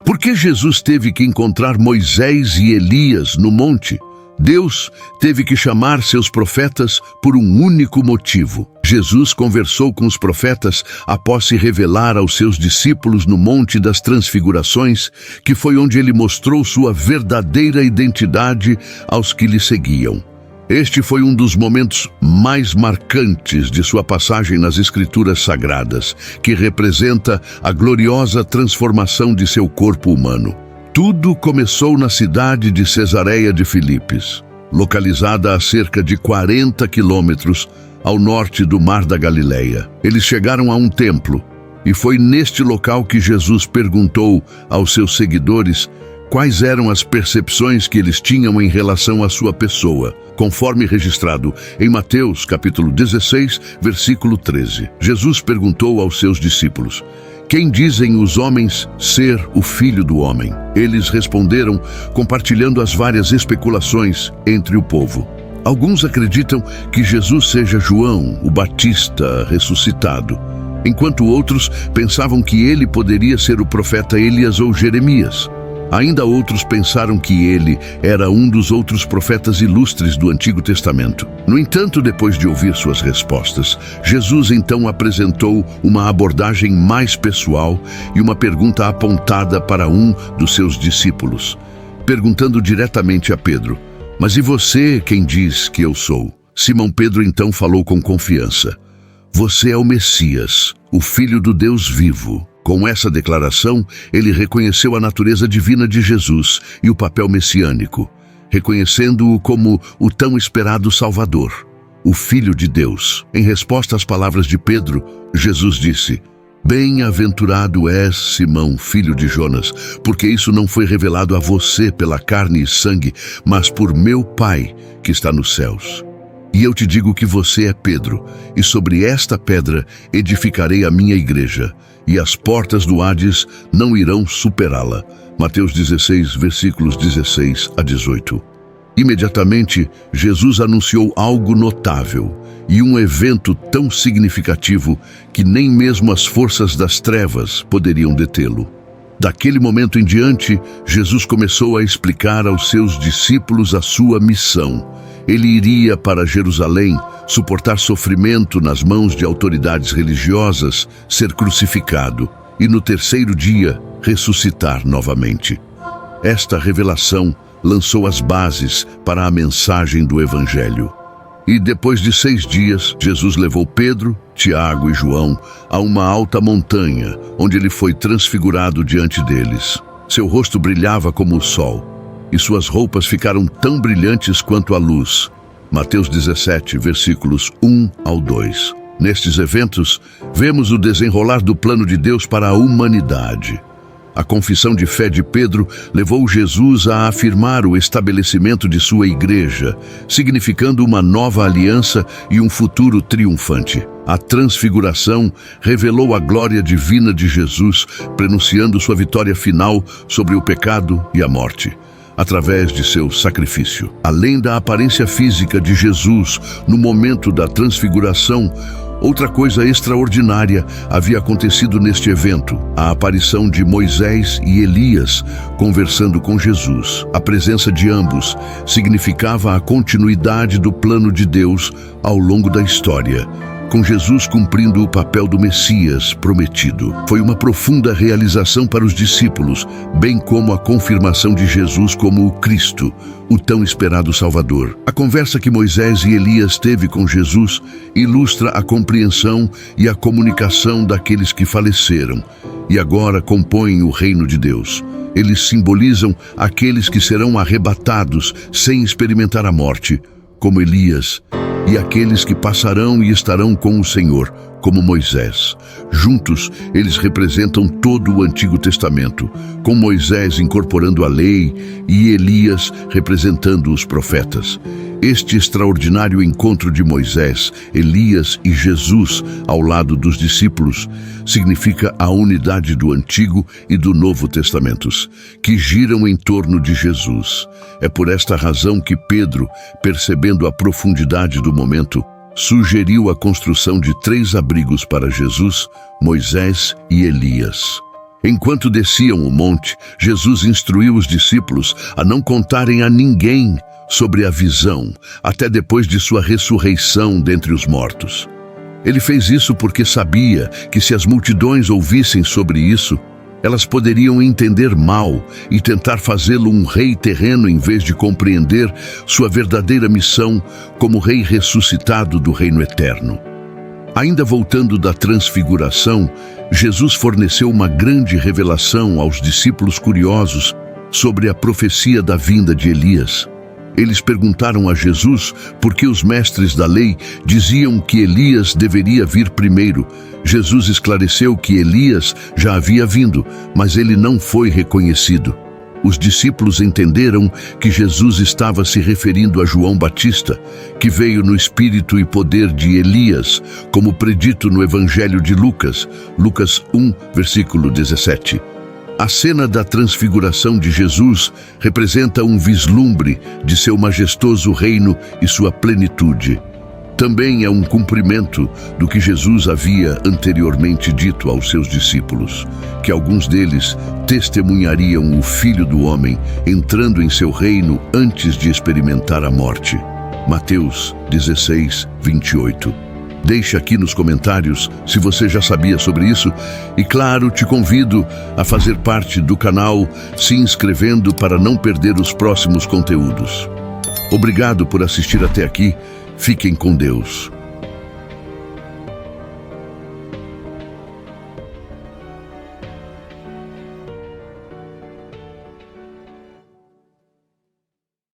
Por que Jesus teve que encontrar Moisés e Elias no monte? Deus teve que chamar seus profetas por um único motivo. Jesus conversou com os profetas após se revelar aos seus discípulos no Monte das Transfigurações, que foi onde ele mostrou sua verdadeira identidade aos que lhe seguiam. Este foi um dos momentos mais marcantes de sua passagem nas Escrituras Sagradas, que representa a gloriosa transformação de seu corpo humano. Tudo começou na cidade de Cesareia de Filipos, localizada a cerca de 40 quilômetros ao norte do Mar da Galileia. Eles chegaram a um templo, e foi neste local que Jesus perguntou aos seus seguidores quais eram as percepções que eles tinham em relação à sua pessoa, conforme registrado em Mateus, capítulo 16, versículo 13. Jesus perguntou aos seus discípulos: quem dizem os homens ser o Filho do Homem? Eles responderam, compartilhando as várias especulações entre o povo. Alguns acreditam que Jesus seja João, o Batista ressuscitado, enquanto outros pensavam que ele poderia ser o profeta Elias ou Jeremias. Ainda outros pensaram que ele era um dos outros profetas ilustres do Antigo Testamento. No entanto, depois de ouvir suas respostas, Jesus então apresentou uma abordagem mais pessoal e uma pergunta apontada para um dos seus discípulos, perguntando diretamente a Pedro: mas e você, quem diz que eu sou? Simão Pedro então falou com confiança: você é o Messias, o Filho do Deus vivo. Com essa declaração, ele reconheceu a natureza divina de Jesus e o papel messiânico, reconhecendo-o como o tão esperado Salvador, o Filho de Deus. Em resposta às palavras de Pedro, Jesus disse: bem-aventurado és, Simão, filho de Jonas, porque isso não foi revelado a você pela carne e sangue, mas por meu Pai que está nos céus. E eu te digo que você é Pedro, e sobre esta pedra edificarei a minha igreja, e as portas do Hades não irão superá-la. Mateus 16, versículos 16 a 18. Imediatamente, Jesus anunciou algo notável e um evento tão significativo que nem mesmo as forças das trevas poderiam detê-lo. Daquele momento em diante, Jesus começou a explicar aos seus discípulos a sua missão. Ele iria para Jerusalém, suportar sofrimento nas mãos de autoridades religiosas, ser crucificado e no terceiro dia ressuscitar novamente. Esta revelação lançou as bases para a mensagem do Evangelho. E depois de 6 dias, Jesus levou Pedro, Tiago e João a uma alta montanha, onde ele foi transfigurado diante deles. Seu rosto brilhava como o sol, e suas roupas ficaram tão brilhantes quanto a luz. Mateus 17, versículos 1 ao 2. Nestes eventos, vemos o desenrolar do plano de Deus para a humanidade. A confissão de fé de Pedro levou Jesus a afirmar o estabelecimento de sua igreja, significando uma nova aliança e um futuro triunfante. A transfiguração revelou a glória divina de Jesus, prenunciando sua vitória final sobre o pecado e a morte, através de seu sacrifício. Além da aparência física de Jesus no momento da transfiguração, outra coisa extraordinária havia acontecido neste evento: a aparição de Moisés e Elias conversando com Jesus. A presença de ambos significava a continuidade do plano de Deus ao longo da história, com Jesus cumprindo o papel do Messias prometido. Foi uma profunda realização para os discípulos, bem como a confirmação de Jesus como o Cristo, o tão esperado Salvador. A conversa que Moisés e Elias teve com Jesus ilustra a compreensão e a comunicação daqueles que faleceram e agora compõem o reino de Deus. Eles simbolizam aqueles que serão arrebatados sem experimentar a morte, como Elias, e aqueles que passarão e estarão com o Senhor, como Moisés. Juntos, eles representam todo o Antigo Testamento, com Moisés incorporando a lei e Elias representando os profetas. Este extraordinário encontro de Moisés, Elias e Jesus ao lado dos discípulos significa a unidade do Antigo e do Novo Testamentos, que giram em torno de Jesus. É por esta razão que Pedro, percebendo a profundidade do momento, sugeriu a construção de 3 abrigos para Jesus, Moisés e Elias. Enquanto desciam o monte, Jesus instruiu os discípulos a não contarem a ninguém sobre a visão, até depois de sua ressurreição dentre os mortos. Ele fez isso porque sabia que se as multidões ouvissem sobre isso, elas poderiam entender mal e tentar fazê-lo um rei terreno em vez de compreender sua verdadeira missão como rei ressuscitado do reino eterno. Ainda voltando da transfiguração, Jesus forneceu uma grande revelação aos discípulos curiosos sobre a profecia da vinda de Elias. Eles perguntaram a Jesus por que os mestres da lei diziam que Elias deveria vir primeiro. Jesus esclareceu que Elias já havia vindo, mas ele não foi reconhecido. Os discípulos entenderam que Jesus estava se referindo a João Batista, que veio no espírito e poder de Elias, como predito no Evangelho de Lucas, Lucas 1, versículo 17. A cena da transfiguração de Jesus representa um vislumbre de seu majestoso reino e sua plenitude. Também é um cumprimento do que Jesus havia anteriormente dito aos seus discípulos, que alguns deles testemunhariam o Filho do Homem entrando em seu reino antes de experimentar a morte. Mateus 16, 28. Deixe aqui nos comentários se você já sabia sobre isso e, claro, te convido a fazer parte do canal se inscrevendo para não perder os próximos conteúdos. Obrigado por assistir até aqui. Fiquem com Deus.